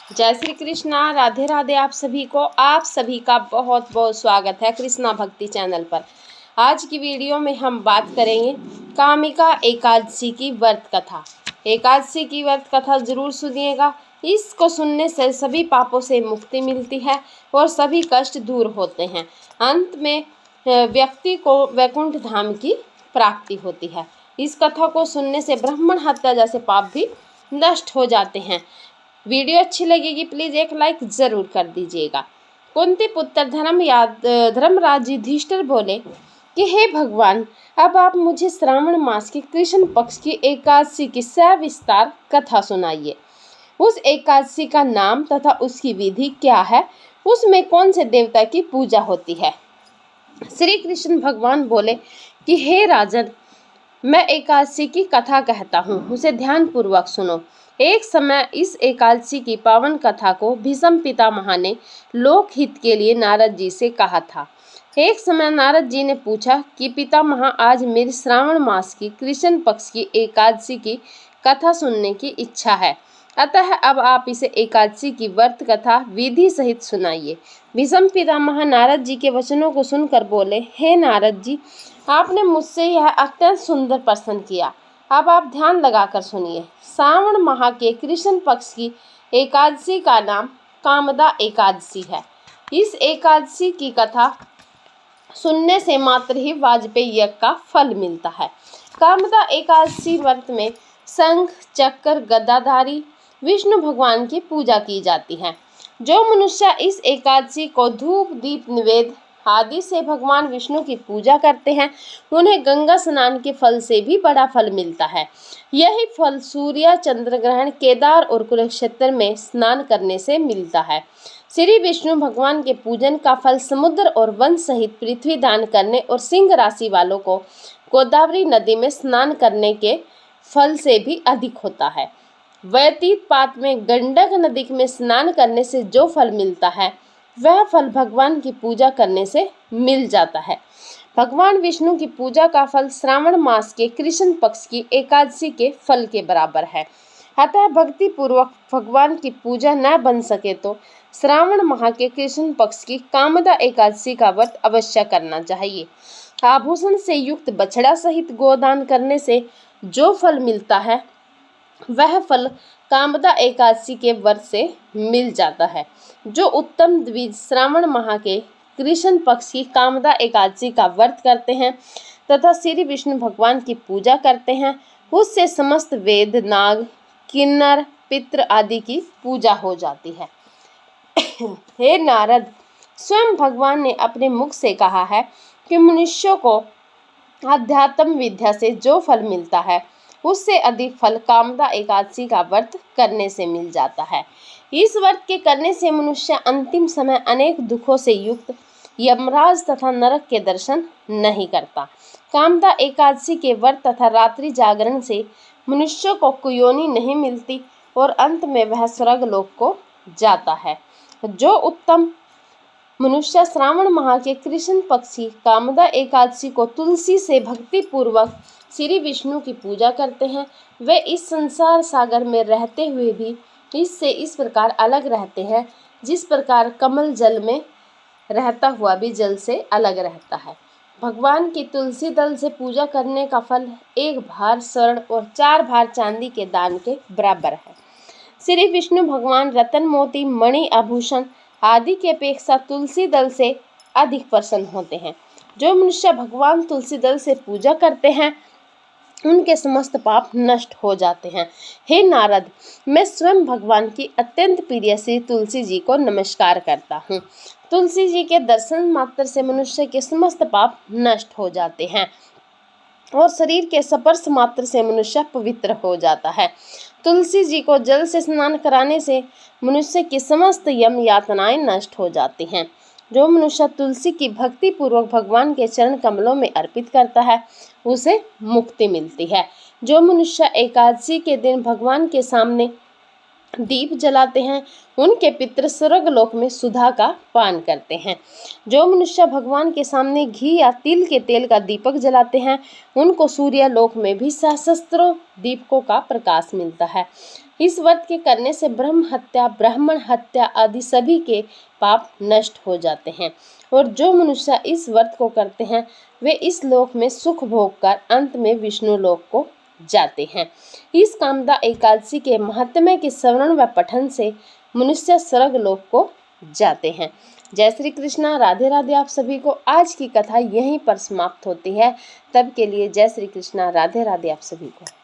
जय श्री कृष्णा, राधे राधे। आप सभी का बहुत बहुत स्वागत है कृष्णा भक्ति चैनल पर। आज की वीडियो में हम बात करेंगे कामिका एकादशी की व्रत कथा। एकादशी की व्रत कथा जरूर सुनिएगा। इसको सुनने से सभी पापों से मुक्ति मिलती है और सभी कष्ट दूर होते हैं। अंत में व्यक्ति को वैकुंठ धाम की प्राप्ति होती है। इस कथा को सुनने से ब्राह्मण हत्या जैसे पाप भी नष्ट हो जाते हैं। वीडियो अच्छी लगेगी प्लीज एक लाइक जरूर कर दीजिएगा। कुंती पुत्र धर्मराज युधिष्ठिर बोले कि हे भगवान, अब आप मुझे श्रावण मास की कृष्ण पक्ष की एकादशी की सविस्तार कथा सुनाइए। उस एकादशी का नाम तथा उसकी विधि क्या है, उसमें कौन से देवता की पूजा होती है। श्री कृष्ण भगवान बोले कि हे राजन, मैं एकादशी की कथा कहता हूँ, उसे ध्यान पूर्वक सुनो। एक समय इस एकादशी की पावन कथा को भीष्म पितामह ने लोकहित के लिए नारद जी से कहा था। एक समय नारद जी ने पूछा कि पितामह, आज मेरी श्रावण मास की कृष्ण पक्ष की एकादशी की कथा सुनने की इच्छा है, अतः अब आप इसे एकादशी की व्रत कथा विधि सहित सुनाइए। भीष्म पितामह नारद जी के वचनों को सुनकर बोले, हे नारद जी, आपने मुझसे यह अत्यंत सुंदर प्रश्न किया। अब आप ध्यान लगाकर सुनिए। श्रावण माह के कृष्ण पक्ष की एकादशी का नाम कामदा एकादशी है। इस एकादशी की कथा सुनने से मात्र ही वाजपेयी यज्ञ का फल मिलता है। कामदा एकादशी व्रत में शंख चक्र गदाधारी विष्णु भगवान की पूजा की जाती है। जो मनुष्य इस एकादशी को धूप दीप निवेद आदि से भगवान विष्णु की पूजा करते हैं, उन्हें गंगा स्नान के फल से भी बड़ा फल मिलता है। यही फल सूर्य चंद्र ग्रहण केदार और कुरुक्षेत्र में स्नान करने से मिलता है। श्री विष्णु भगवान के पूजन का फल समुद्र और वन सहित पृथ्वी दान करने और सिंह राशि वालों को गोदावरी नदी में स्नान करने के फल से भी अधिक होता है। व्यतीत पात में गंडक नदी में स्नान करने से जो फल मिलता है, वह फल भगवान की पूजा करने से मिल जाता है। भगवान विष्णु की पूजा का फल श्रावण मास के कृष्ण पक्ष की एकादशी के फल के बराबर है। अतः भक्ति पूर्वक भगवान की पूजा न बन सके तो श्रावण माह के कृष्ण पक्ष की कामदा एकादशी का व्रत अवश्य करना चाहिए। आभूषण से युक्त बछड़ा सहित गोदान करने से जो फल मिलता है, वह फल कामदा एकादशी के व्रत से मिल जाता है। जो उत्तम द्विज श्रावण माह के कृष्ण पक्ष की कामदा एकादशी का व्रत करते हैं तथा श्री विष्णु भगवान की पूजा करते हैं, उससे समस्त वेद नाग किन्नर पितृ आदि की पूजा हो जाती है। हे नारद, स्वयं भगवान ने अपने मुख से कहा है कि मनुष्यों को आध्यात्म विद्या से जो फल मिलता है, उससे अधिक फल कामदा एकादशी का व्रत करने से मिल जाता है। इस व्रत के करने से मनुष्य अंतिम समय अनेक दुखों से युक्त यमराज तथा नरक के दर्शन नहीं करता। कामदा एकादशी के व्रत तथा रात्रि जागरण से मनुष्यों को कुयोनि नहीं मिलती और अंत में वह स्वर्ग लोक को जाता है। जो उत्तम मनुष्य श्रावण माह के कृष्ण पक्षी कामदा एकादशी को तुलसी से भक्ति पूर्वक श्री विष्णु की पूजा करते हैं, वे इस संसार सागर में रहते हुए भी इससे इस प्रकार अलग रहते हैं, जिस प्रकार कमल जल में रहता हुआ भी जल से अलग रहता है। भगवान की तुलसी दल से पूजा करने का फल 1 भार स्वर्ण और 4 भार चांदी के दान के बराबर है। श्री विष्णु भगवान रतन मोती मणि आभूषण आदि की अपेक्षा तुलसी दल से अधिक प्रसन्न होते हैं। जो मनुष्य भगवान तुलसी दल से पूजा करते हैं, उनके समस्त पाप नष्ट हो जाते हैं। हे नारद, मैं स्वयं भगवान की अत्यंत प्रिय श्री तुलसी जी को नमस्कार करता हूँ। तुलसी जी के दर्शन मात्र से मनुष्य के समस्त पाप नष्ट हो जाते हैं और शरीर के स्पर्श मात्र से मनुष्य पवित्र हो जाता है। तुलसी जी को जल से स्नान कराने से मनुष्य की समस्त यम यातनाएं नष्ट हो जाती हैं। जो मनुष्य तुलसी की भक्ति पूर्वक भगवान के चरण कमलों में अर्पित करता है, उसे मुक्ति मिलती है। जो मनुष्य एकादशी के दिन भगवान के सामने दीप जलाते हैं उनके पितृ स्वर्ग लोक में सुधा का पान करते हैं। जो मनुष्य भगवान के सामने घी या तिल के तेल का दीपक जलाते हैं उनको सूर्य लोक में भी सहस्त्रों दीपकों का प्रकाश मिलता है। इस व्रत के करने से ब्रह्म हत्या, ब्राह्मण हत्या आदि सभी के पाप नष्ट हो जाते हैं और जो मनुष्य इस व्रत को करते हैं वे इस लोक में सुख भोग कर अंत में विष्णु लोक को जाते हैं। इस कामदा एकादशी के महात्म्य के श्रवण व पठन से मनुष्य स्वर्ग लोक को जाते हैं। जय श्री कृष्णा, राधे राधे। आप सभी को आज की कथा यहीं पर समाप्त होती है। तब के लिए जय श्री कृष्णा, राधे राधे आप सभी को।